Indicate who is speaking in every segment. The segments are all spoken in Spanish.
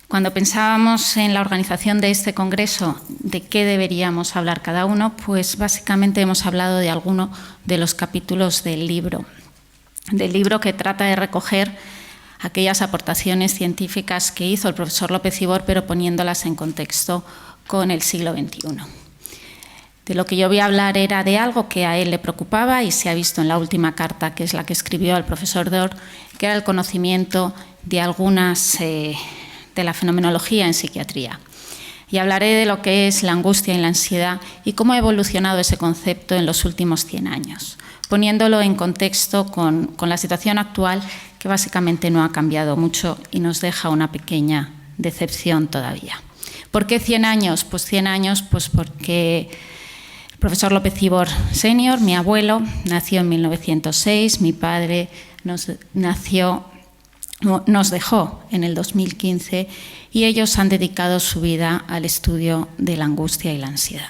Speaker 1: Cuando pensábamos en la organización de este congreso, de qué deberíamos hablar cada uno, pues básicamente hemos hablado de alguno de los capítulos del libro que trata de recoger aquellas aportaciones científicas que hizo el profesor López Ibor, pero poniéndolas en contexto con el siglo XXI. De lo que yo voy a hablar era de algo que a él le preocupaba y se ha visto en la última carta, que es la que escribió al profesor Dor, que era el conocimiento de algunas de la fenomenología en psiquiatría. Y hablaré de lo que es la angustia y la ansiedad y cómo ha evolucionado ese concepto en los últimos 100 años, poniéndolo en contexto con la situación actual, que básicamente no ha cambiado mucho y nos deja una pequeña decepción todavía. ¿Por qué 100 años? Pues 100 años porque el profesor López Ibor Senior, mi abuelo, nació en 1906, mi padre nos dejó en el 2015 y ellos han dedicado su vida al estudio de la angustia y la ansiedad.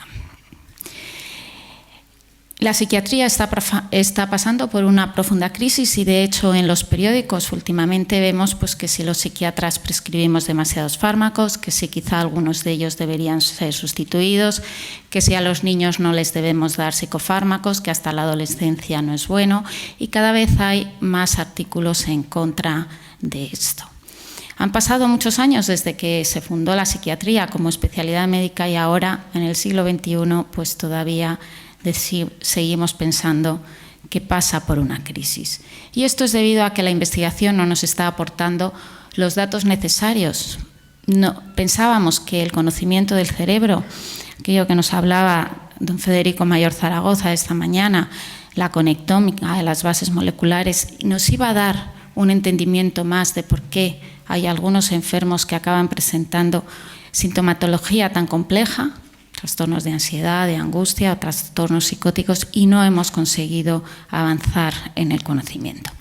Speaker 1: La psiquiatría está pasando por una profunda crisis y, de hecho, en los periódicos últimamente vemos que si los psiquiatras prescribimos demasiados fármacos, que si quizá algunos de ellos deberían ser sustituidos, que si a los niños no les debemos dar psicofármacos, que hasta la adolescencia no es bueno, y cada vez hay más artículos en contra de esto. Han pasado muchos años desde que se fundó la psiquiatría como especialidad médica y ahora, en el siglo XXI, pues todavía seguimos pensando que pasa por una crisis. Y esto es debido a que la investigación no nos está aportando los datos necesarios. Pensábamos que el conocimiento del cerebro, aquello que nos hablaba don Federico Mayor Zaragoza esta mañana, la conectómica de las bases moleculares, nos iba a dar un entendimiento más de por qué hay algunos enfermos que acaban presentando sintomatología tan compleja, trastornos de ansiedad, de angustia o trastornos psicóticos, y no hemos conseguido avanzar en el conocimiento.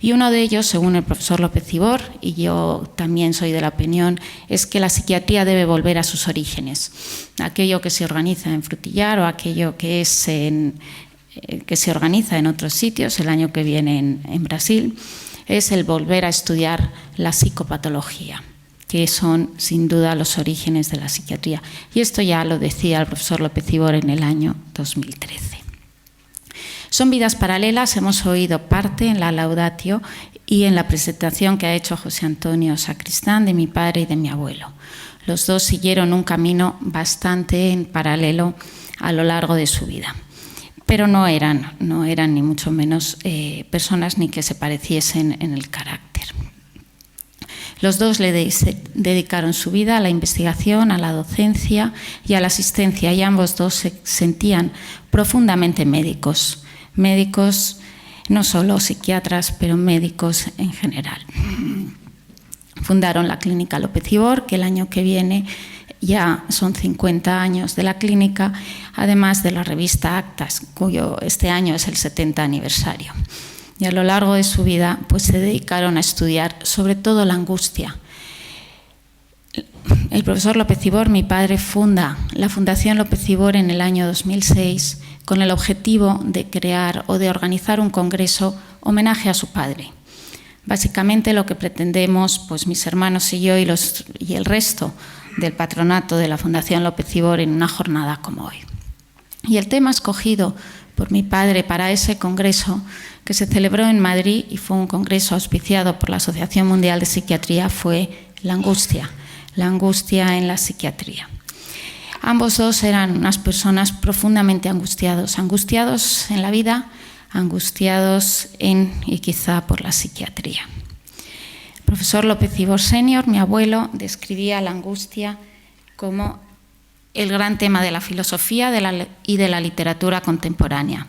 Speaker 1: Y uno de ellos, según el profesor López Ibor, y yo también soy de la opinión, es que la psiquiatría debe volver a sus orígenes. Aquello que se organiza en Frutillar o aquello que se organiza en otros sitios, el año que viene en Brasil, es el volver a estudiar la psicopatología, que son sin duda los orígenes de la psiquiatría. Y esto ya lo decía el profesor López Ibor en el año 2013. Son vidas paralelas, hemos oído parte en la Laudatio y en la presentación que ha hecho José Antonio Sacristán de mi padre y de mi abuelo. Los dos siguieron un camino bastante en paralelo a lo largo de su vida. Pero no eran ni mucho menos personas ni que se pareciesen en el carácter. Los dos le dedicaron su vida a la investigación, a la docencia y a la asistencia, y ambos dos se sentían profundamente médicos. Médicos, no solo psiquiatras, pero médicos en general. Fundaron la Clínica López Ibor, que el año que viene ya son 50 años de la clínica, además de la revista Actas, cuyo este año es el 70 aniversario. Y a lo largo de su vida pues se dedicaron a estudiar sobre todo la angustia. El profesor López Ibor, mi padre, funda la Fundación López Ibor en el año 2006 con el objetivo de crear o de organizar un congreso homenaje a su padre. Básicamente lo que pretendemos, pues mis hermanos y yo y el resto del patronato de la Fundación López Ibor en una jornada como hoy. Y el tema escogido por mi padre para ese congreso, que se celebró en Madrid y fue un congreso auspiciado por la Asociación Mundial de Psiquiatría, fue la angustia en la psiquiatría. Ambos dos eran unas personas profundamente angustiados en la vida, angustiados y quizá por la psiquiatría. El profesor López Ibor Senior, mi abuelo, describía la angustia como el gran tema de la filosofía y de la literatura contemporánea.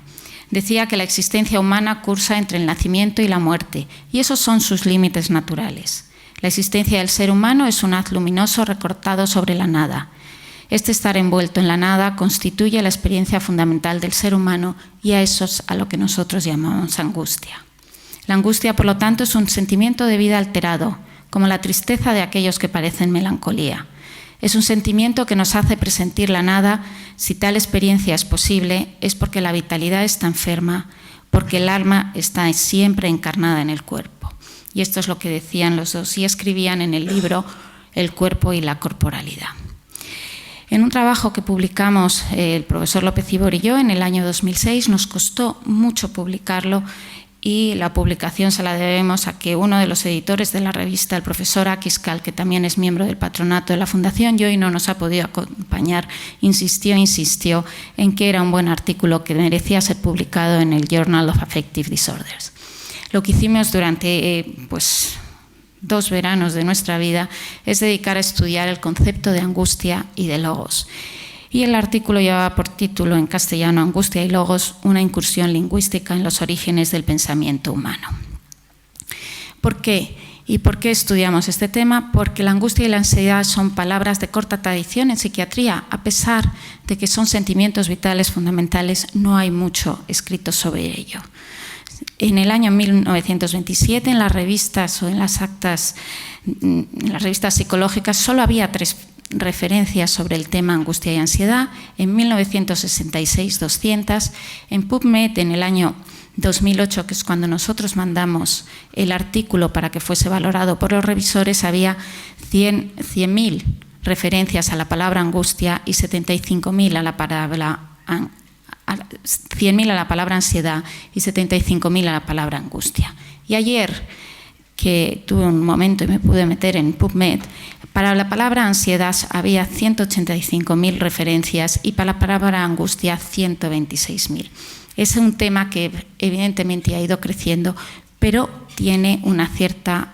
Speaker 1: Decía que la existencia humana cursa entre el nacimiento y la muerte, y esos son sus límites naturales. La existencia del ser humano es un haz luminoso recortado sobre la nada. Este estar envuelto en la nada constituye la experiencia fundamental del ser humano, y a eso es a lo que nosotros llamamos angustia. La angustia, por lo tanto, es un sentimiento de vida alterado, como la tristeza de aquellos que padecen melancolía. Es un sentimiento que nos hace presentir la nada. Si tal experiencia es posible, es porque la vitalidad está enferma, porque el alma está siempre encarnada en el cuerpo. Y esto es lo que decían los dos y escribían en el libro el cuerpo y la corporalidad. En un trabajo que publicamos el profesor López Ibor y yo en el año 2006, nos costó mucho publicarlo, y la publicación se la debemos a que uno de los editores de la revista, el profesor Aquiscal, que también es miembro del patronato de la Fundación y hoy no nos ha podido acompañar, insistió en que era un buen artículo que merecía ser publicado en el Journal of Affective Disorders. Lo que hicimos durante 2 veranos de nuestra vida es dedicar a estudiar el concepto de angustia y de logos. Y el artículo llevaba por título en castellano Angustia y logos, una incursión lingüística en los orígenes del pensamiento humano. ¿Por qué? ¿Y por qué estudiamos este tema? Porque la angustia y la ansiedad son palabras de corta tradición en psiquiatría. A pesar de que son sentimientos vitales fundamentales, no hay mucho escrito sobre ello. En el año 1927, en las revistas o en las actas, en las revistas psicológicas, solo había 3 referencias sobre el tema angustia y ansiedad. En 1966, 200. En PubMed, en el año 2008, que es cuando nosotros mandamos el artículo para que fuese valorado por los revisores, había 100.000 referencias a la palabra angustia y 75.000 a la palabra 100.000 a la palabra ansiedad y 75.000 a la palabra angustia. Y ayer, que tuve un momento y me pude meter en PubMed, para la palabra ansiedad había 185.000 referencias y para la palabra angustia 126.000. Es un tema que evidentemente ha ido creciendo, pero tiene una cierta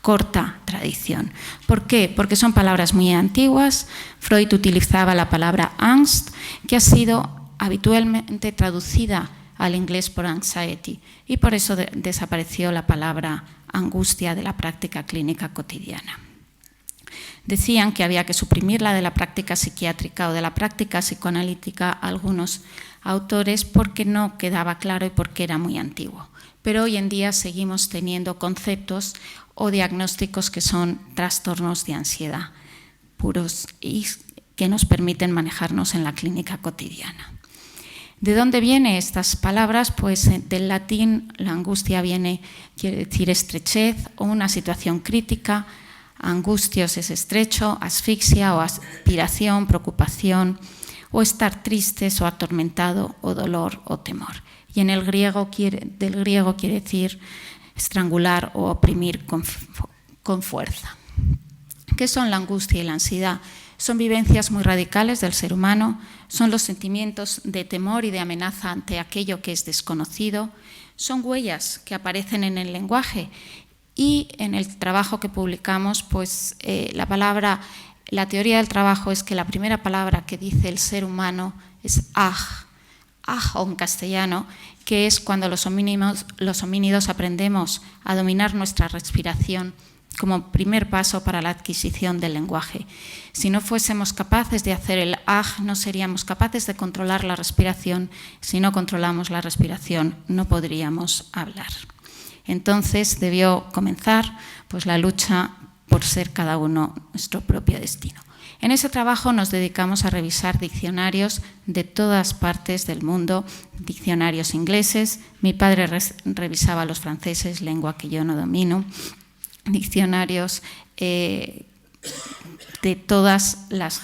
Speaker 1: corta tradición. ¿Por qué? Porque son palabras muy antiguas. Freud utilizaba la palabra Angst, que ha sido habitualmente traducida al inglés por anxiety, y por eso desapareció la palabra angustia de la práctica clínica cotidiana. Decían que había que suprimirla de la práctica psiquiátrica o de la práctica psicoanalítica algunos autores porque no quedaba claro y porque era muy antiguo. Pero hoy en día seguimos teniendo conceptos o diagnósticos que son trastornos de ansiedad puros y que nos permiten manejarnos en la clínica cotidiana. ¿De dónde vienen estas palabras? Pues del latín la angustia quiere decir estrechez o una situación crítica. Angustios es estrecho, asfixia o aspiración, preocupación, o estar tristes o atormentado o dolor o temor. Y en el griego del griego quiere decir estrangular o oprimir con fuerza. ¿Qué son la angustia y la ansiedad? Son vivencias muy radicales del ser humano, son los sentimientos de temor y de amenaza ante aquello que es desconocido, son huellas que aparecen en el lenguaje y en el trabajo que publicamos, pues la teoría del trabajo es que la primera palabra que dice el ser humano es aj o en castellano, que es cuando los homínidos aprendemos a dominar nuestra respiración como primer paso para la adquisición del lenguaje. Si no fuésemos capaces de hacer el aj, no seríamos capaces de controlar la respiración. Si no controlamos la respiración, no podríamos hablar. Entonces debió comenzar pues, la lucha por ser cada uno nuestro propio destino. En ese trabajo nos dedicamos a revisar diccionarios de todas partes del mundo, diccionarios ingleses. Mi padre revisaba los franceses, lengua que yo no domino, diccionarios de todas las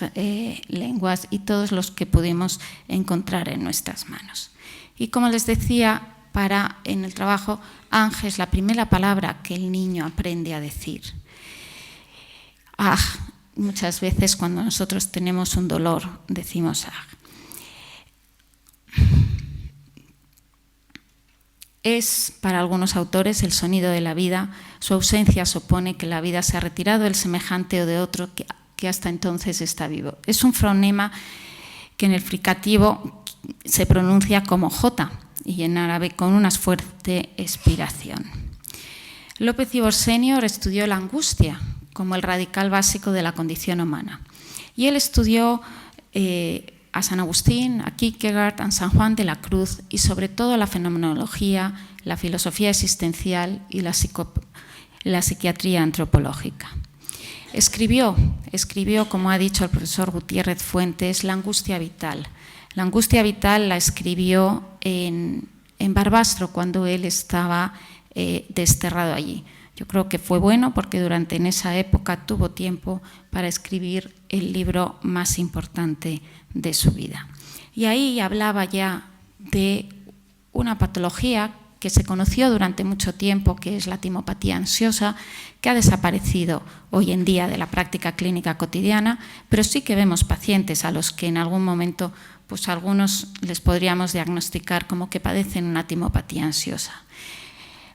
Speaker 1: lenguas y todos los que pudimos encontrar en nuestras manos. Y como les decía, en el trabajo, Ángel es la primera palabra que el niño aprende a decir. Muchas veces cuando nosotros tenemos un dolor decimos Es, para algunos autores, el sonido de la vida. Su ausencia supone que la vida se ha retirado del semejante o de otro que hasta entonces está vivo. Es un fonema que en el fricativo se pronuncia como J y en árabe con una fuerte expiración. López Ibor Senior estudió la angustia como el radical básico de la condición humana. Y él estudió a San Agustín, a Kierkegaard, a San Juan de la Cruz y sobre todo la fenomenología, la filosofía existencial y la psiquiatría antropológica. Escribió, como ha dicho el profesor Gutiérrez Fuentes, la angustia vital. La angustia vital la escribió en Barbastro cuando él estaba desterrado allí. Yo creo que fue bueno porque en esa época tuvo tiempo para escribir el libro más importante de su vida. Y ahí hablaba ya de una patología que se conoció durante mucho tiempo, que es la timopatía ansiosa, que ha desaparecido hoy en día de la práctica clínica cotidiana, pero sí que vemos pacientes a los que en algún momento, pues algunos les podríamos diagnosticar como que padecen una timopatía ansiosa.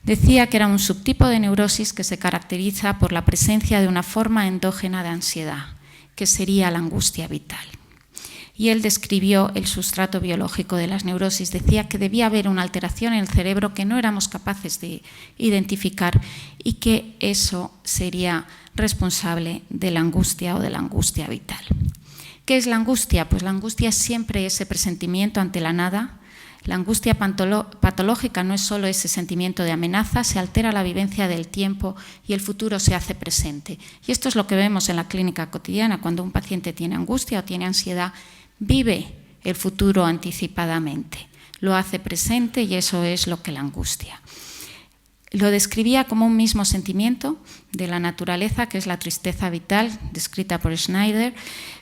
Speaker 1: Decía que era un subtipo de neurosis que se caracteriza por la presencia de una forma endógena de ansiedad, que sería la angustia vital. Y él describió el sustrato biológico de las neurosis. Decía que debía haber una alteración en el cerebro que no éramos capaces de identificar y que eso sería responsable de la angustia o de la angustia vital. ¿Qué es la angustia? Pues la angustia es siempre ese presentimiento ante la nada. La angustia patológica no es solo ese sentimiento de amenaza, se altera la vivencia del tiempo y el futuro se hace presente. Y esto es lo que vemos en la clínica cotidiana. Cuando un paciente tiene angustia o tiene ansiedad, vive el futuro anticipadamente, lo hace presente y eso es lo que la angustia. Lo describía como un mismo sentimiento de la naturaleza, que es la tristeza vital, descrita por Schneider,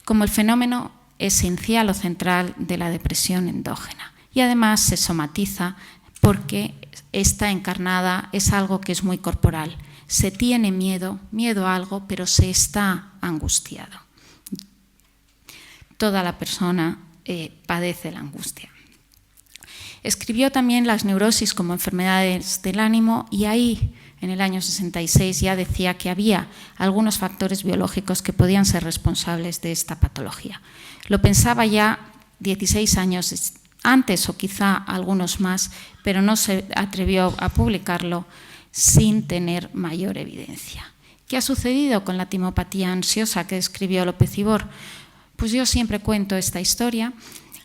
Speaker 1: como el fenómeno esencial o central de la depresión endógena. Y además se somatiza porque está encarnada, es algo que es muy corporal. Se tiene miedo a algo, pero se está angustiado. Toda la persona padece la angustia. Escribió también las neurosis como enfermedades del ánimo y ahí, en el año 66, ya decía que había algunos factores biológicos que podían ser responsables de esta patología. Lo pensaba ya 16 años antes o quizá algunos más, pero no se atrevió a publicarlo sin tener mayor evidencia. ¿Qué ha sucedido con la timopatía ansiosa que describió López Ibor? Pues yo siempre cuento esta historia,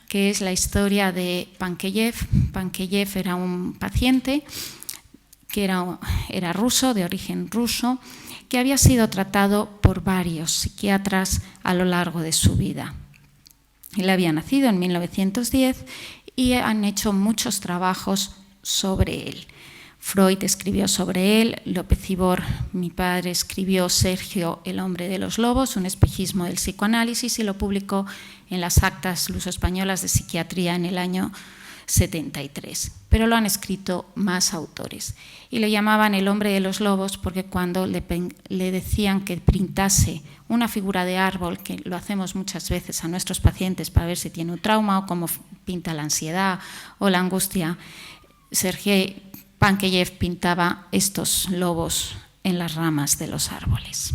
Speaker 1: que es la historia de Pankejeff. Pankejeff era un paciente que era ruso, de origen ruso, que había sido tratado por varios psiquiatras a lo largo de su vida. Él había nacido en 1910 y han hecho muchos trabajos sobre él. Freud escribió sobre él, López Ibor, mi padre, escribió Sergio, el hombre de los lobos, un espejismo del psicoanálisis, y lo publicó en las actas luso-españolas de psiquiatría en el año 73. Pero lo han escrito más autores. Y le llamaban el hombre de los lobos porque cuando le decían que pintase una figura de árbol, que lo hacemos muchas veces a nuestros pacientes para ver si tiene un trauma o cómo pinta la ansiedad o la angustia, Sergei Pankejeff pintaba estos lobos en las ramas de los árboles.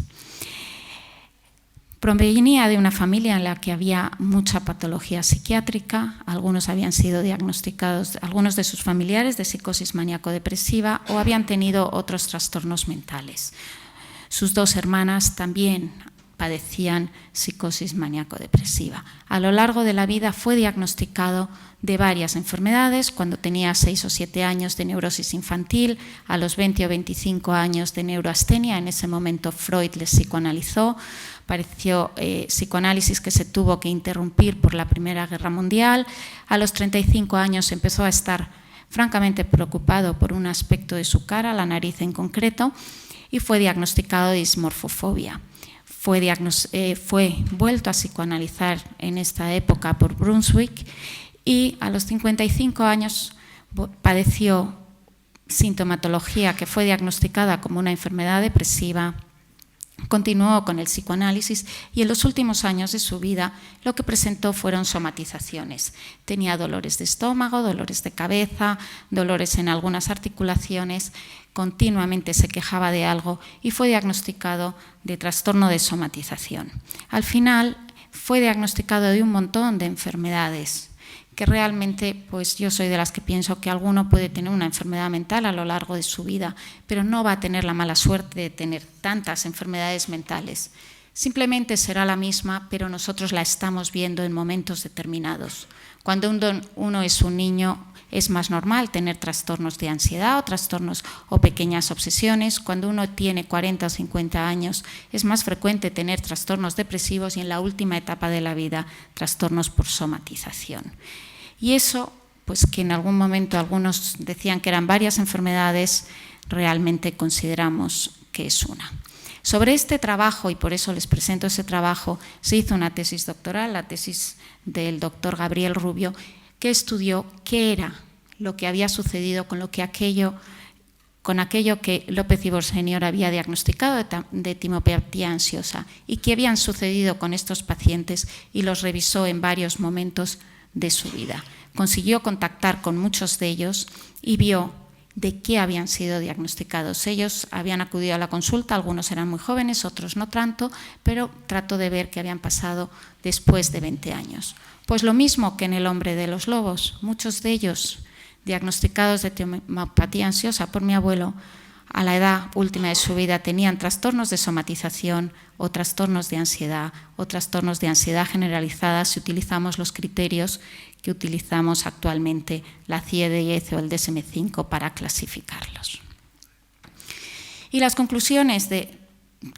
Speaker 1: Provenía de una familia en la que había mucha patología psiquiátrica, algunos habían sido diagnosticados, algunos de sus familiares, de psicosis maníaco-depresiva o habían tenido otros trastornos mentales. Sus dos hermanas también padecían psicosis maníaco-depresiva. A lo largo de la vida fue diagnosticado de varias enfermedades, cuando tenía 6 o 7 años de neurosis infantil, a los 20 o 25 años de neuroastenia, en ese momento Freud les psicoanalizó, pareció psicoanálisis que se tuvo que interrumpir por la Primera Guerra Mundial, a los 35 años empezó a estar francamente preocupado por un aspecto de su cara, la nariz en concreto, y fue diagnosticado de dismorfofobia. Fue vuelto a psicoanalizar en esta época por Brunswick y a los 55 años padeció sintomatología que fue diagnosticada como una enfermedad depresiva. Continuó con el psicoanálisis y en los últimos años de su vida lo que presentó fueron somatizaciones. Tenía dolores de estómago, dolores de cabeza, dolores en algunas articulaciones, continuamente se quejaba de algo y fue diagnosticado de trastorno de somatización. Al final fue diagnosticado de un montón de enfermedades que realmente, pues yo soy de las que pienso que alguno puede tener una enfermedad mental a lo largo de su vida, pero no va a tener la mala suerte de tener tantas enfermedades mentales. Simplemente será la misma, pero nosotros la estamos viendo en momentos determinados. Cuando uno es un niño, es más normal tener trastornos de ansiedad o trastornos o pequeñas obsesiones. Cuando uno tiene 40 o 50 años, es más frecuente tener trastornos depresivos y en la última etapa de la vida, trastornos por somatización. Y eso, pues que en algún momento algunos decían que eran varias enfermedades, realmente consideramos que es una. Sobre este trabajo, y por eso les presento ese trabajo, se hizo una tesis doctoral, la tesis del doctor Gabriel Rubio, que estudió qué era lo que había sucedido con aquello que López Ibor Senior había diagnosticado de timopatía ansiosa y qué habían sucedido con estos pacientes, y los revisó en varios momentos de su vida. Consiguió contactar con muchos de ellos y vio de qué habían sido diagnosticados. Ellos habían acudido a la consulta, algunos eran muy jóvenes, otros no tanto, pero trató de ver qué habían pasado después de 20 años. Pues lo mismo que en el hombre de los lobos, muchos de ellos diagnosticados de timopatía ansiosa por mi abuelo, a la edad última de su vida tenían trastornos de somatización o trastornos de ansiedad generalizada si utilizamos los criterios que utilizamos actualmente, la CIE-10 o el DSM-5, para clasificarlos. Y las conclusiones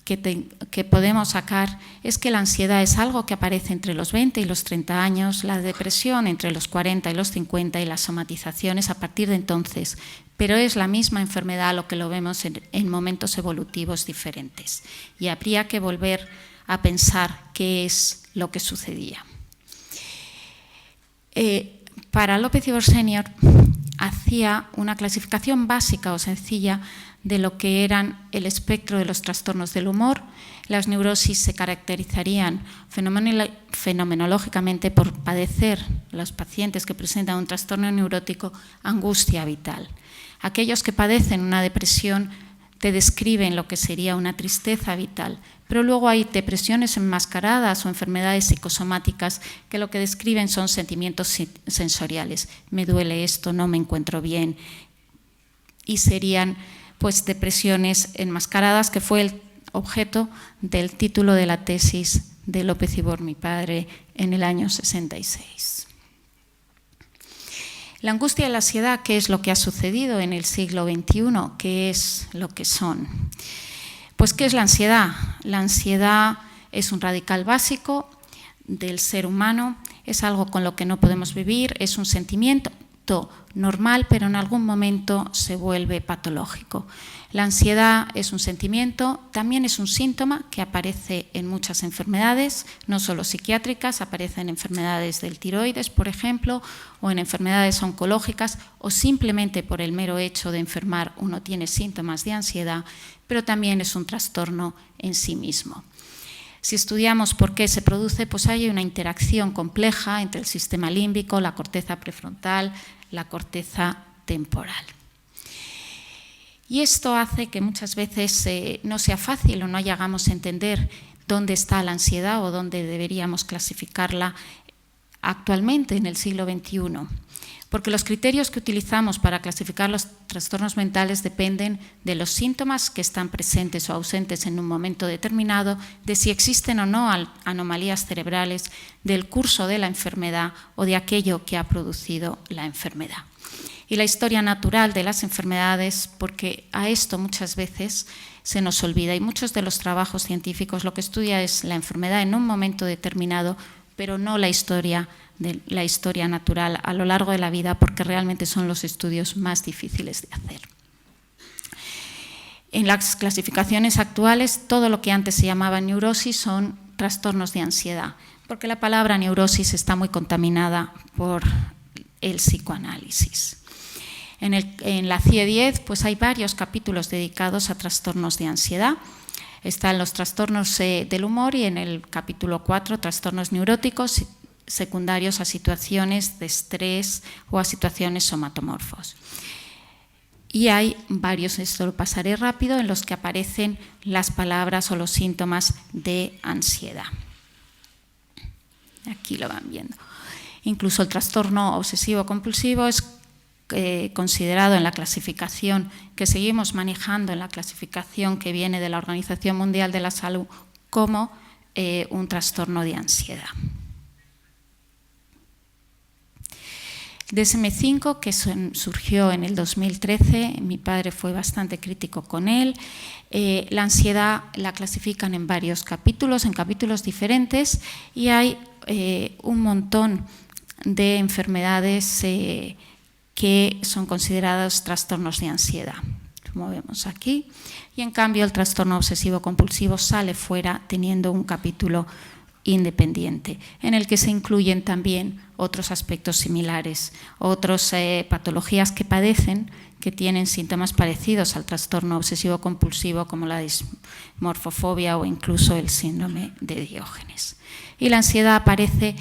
Speaker 1: que podemos sacar es que la ansiedad es algo que aparece entre los 20 y los 30 años, la depresión entre los 40 y los 50 y las somatizaciones a partir de entonces, pero es la misma enfermedad lo que lo vemos en momentos evolutivos diferentes. Y habría que volver a pensar qué es lo que sucedía. Para López Ibor Senior hacía una clasificación básica o sencilla de lo que eran el espectro de los trastornos del humor. Las neurosis se caracterizarían fenomenológicamente por padecer, los pacientes que presentan un trastorno neurótico, angustia vital. Aquellos que padecen una depresión te describen lo que sería una tristeza vital, pero luego hay depresiones enmascaradas o enfermedades psicosomáticas que lo que describen son sentimientos sensoriales. Me duele esto, no me encuentro bien. Y serían pues depresiones enmascaradas, que fue el objeto del título de la tesis de López Ibor, mi padre, en el año 66. La angustia y la ansiedad, ¿qué es lo que ha sucedido en el siglo XXI? ¿Qué es lo que son? Pues, ¿qué es la ansiedad? La ansiedad es un radical básico del ser humano, es algo con lo que no podemos vivir, es un sentimiento normal, pero en algún momento se vuelve patológico. La ansiedad es un sentimiento, también es un síntoma que aparece en muchas enfermedades, no solo psiquiátricas, aparece en enfermedades del tiroides, por ejemplo, o en enfermedades oncológicas, o simplemente por el mero hecho de enfermar uno tiene síntomas de ansiedad, pero también es un trastorno en sí mismo. Si estudiamos por qué se produce, pues hay una interacción compleja entre el sistema límbico, la corteza prefrontal, la corteza temporal. Y esto hace que muchas veces no sea fácil o no llegamos a entender dónde está la ansiedad o dónde deberíamos clasificarla actualmente en el siglo XXI. Porque los criterios que utilizamos para clasificar los trastornos mentales dependen de los síntomas que están presentes o ausentes en un momento determinado, de si existen o no anomalías cerebrales, del curso de la enfermedad o de aquello que ha producido la enfermedad. Y la historia natural de las enfermedades, porque a esto muchas veces se nos olvida, y muchos de los trabajos científicos lo que estudia es la enfermedad en un momento determinado, pero no la historia natural a lo largo de la vida, porque realmente son los estudios más difíciles de hacer. En las clasificaciones actuales, todo lo que antes se llamaba neurosis son trastornos de ansiedad, porque la palabra neurosis está muy contaminada por el psicoanálisis. En la CIE-10 pues hay varios capítulos dedicados a trastornos de ansiedad. Están los trastornos del humor y en el capítulo 4, trastornos neuróticos secundarios a situaciones de estrés o a situaciones somatomorfos. Y hay varios, esto lo pasaré rápido, en los que aparecen las palabras o los síntomas de ansiedad. Aquí lo van viendo. Incluso el trastorno obsesivo-compulsivo es considerado en la clasificación que seguimos manejando, en la clasificación que viene de la Organización Mundial de la Salud, como un trastorno de ansiedad. DSM-5, que surgió en el 2013, mi padre fue bastante crítico con él. La ansiedad la clasifican en varios capítulos, en capítulos diferentes, y hay un montón de enfermedades que son consideradas trastornos de ansiedad. como vemos aquí, y en cambio el trastorno obsesivo-compulsivo sale fuera teniendo un capítulo independiente, en el que se incluyen también otros aspectos similares, otras patologías que padecen, que tienen síntomas parecidos al trastorno obsesivo-compulsivo, como la dismorfofobia o incluso el síndrome de Diógenes. Y la ansiedad aparece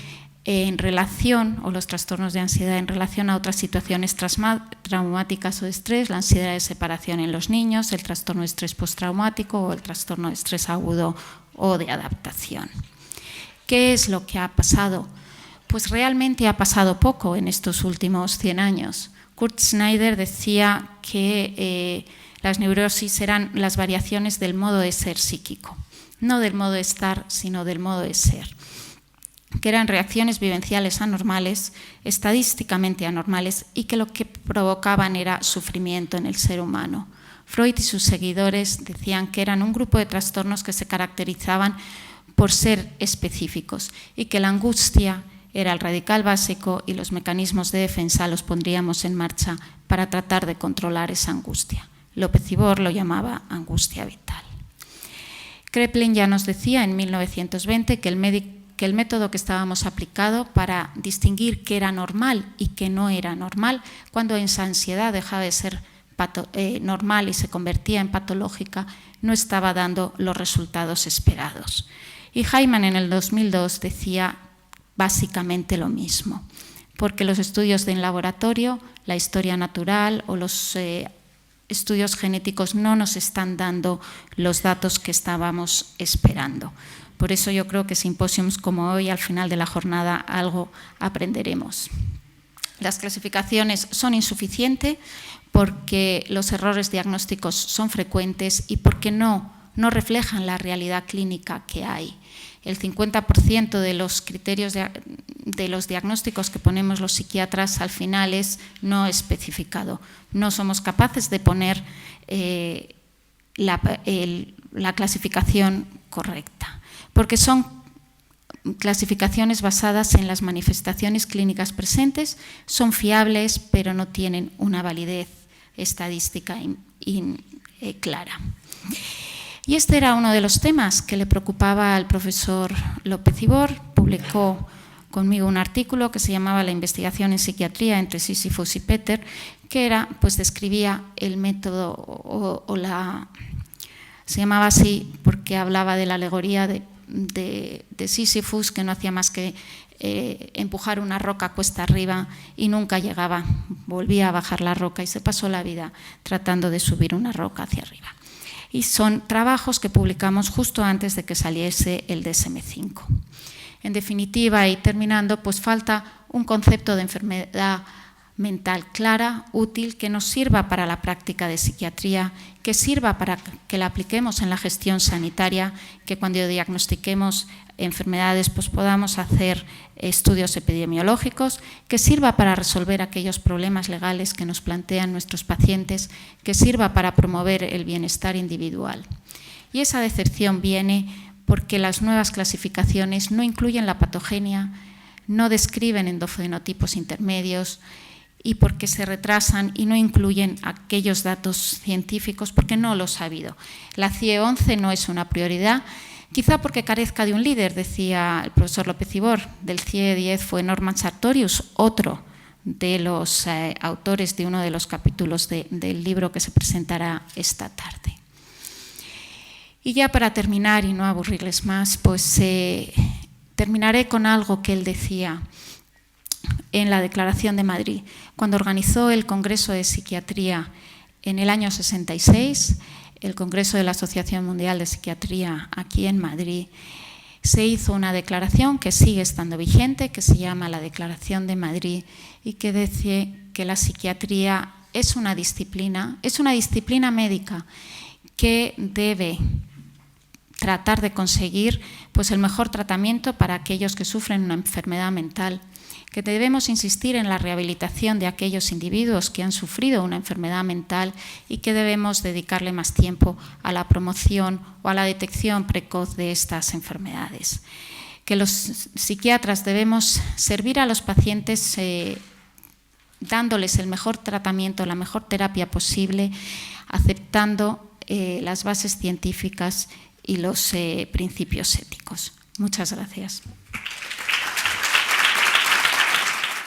Speaker 1: en relación, o los trastornos de ansiedad en relación a otras situaciones traumáticas o de estrés, la ansiedad de separación en los niños, el trastorno de estrés postraumático o el trastorno de estrés agudo o de adaptación. ¿Qué es lo que ha pasado? Pues realmente ha pasado poco en estos últimos 100 años. Kurt Snyder decía que las neurosis eran las variaciones del modo de ser psíquico, no del modo de estar, sino del modo de ser, que eran reacciones vivenciales anormales, estadísticamente anormales, y que lo que provocaban era sufrimiento en el ser humano. Freud y sus seguidores decían que eran un grupo de trastornos que se caracterizaban por ser específicos y que la angustia era el radical básico y los mecanismos de defensa los pondríamos en marcha para tratar de controlar esa angustia. López Ibor lo llamaba angustia vital. Kraepelin ya nos decía en 1920 que el método que estábamos aplicando para distinguir qué era normal y qué no era normal, cuando esa ansiedad dejaba de ser normal y se convertía en patológica, no estaba dando los resultados esperados. Y Hyman en el 2002 decía básicamente lo mismo, porque los estudios en laboratorio, la historia natural o los estudios genéticos no nos están dando los datos que estábamos esperando. Por eso yo creo que simposios como hoy, al final de la jornada, algo aprenderemos. Las clasificaciones son insuficientes porque los errores diagnósticos son frecuentes y porque no reflejan la realidad clínica que hay. El 50% de los criterios de los diagnósticos que ponemos los psiquiatras al final es no especificado. No somos capaces de poner la clasificación correcta, porque son clasificaciones basadas en las manifestaciones clínicas presentes, son fiables, pero no tienen una validez estadística clara. Y este era uno de los temas que le preocupaba al profesor López Ibor. Publicó conmigo un artículo que se llamaba La investigación en psiquiatría entre Sísifos y Peter, que era, pues describía el método se llamaba así porque hablaba de la alegoría de Sísifos, que no hacía más que empujar una roca cuesta arriba y nunca llegaba, volvía a bajar la roca y se pasó la vida tratando de subir una roca hacia arriba. Y son trabajos que publicamos justo antes de que saliese el DSM-5. En definitiva, y terminando, pues falta un concepto de enfermedad mental clara, útil, que nos sirva para la práctica de psiquiatría, que sirva para que la apliquemos en la gestión sanitaria, que cuando diagnostiquemos enfermedades pues podamos hacer estudios epidemiológicos, que sirva para resolver aquellos problemas legales que nos plantean nuestros pacientes, que sirva para promover el bienestar individual. Y esa decepción viene porque las nuevas clasificaciones no incluyen la patogenia, no describen endofenotipos intermedios y porque se retrasan y no incluyen aquellos datos científicos porque no los ha habido. La CIE-11 no es una prioridad, quizá porque carezca de un líder, decía el profesor López Ibor. Del CIE-10 fue Norman Sartorius, otro de los autores de uno de los capítulos del libro que se presentará esta tarde. Y ya para terminar y no aburrirles más, pues terminaré con algo que él decía en la Declaración de Madrid, cuando organizó el Congreso de Psiquiatría en el año 66, el Congreso de la Asociación Mundial de Psiquiatría aquí en Madrid, se hizo una declaración que sigue estando vigente, que se llama la Declaración de Madrid y que dice que la psiquiatría es una disciplina médica que debe tratar de conseguir pues, el mejor tratamiento para aquellos que sufren una enfermedad mental, que debemos insistir en la rehabilitación de aquellos individuos que han sufrido una enfermedad mental y que debemos dedicarle más tiempo a la promoción o a la detección precoz de estas enfermedades. Que los psiquiatras debemos servir a los pacientes dándoles el mejor tratamiento, la mejor terapia posible, aceptando las bases científicas y los principios éticos. Muchas gracias.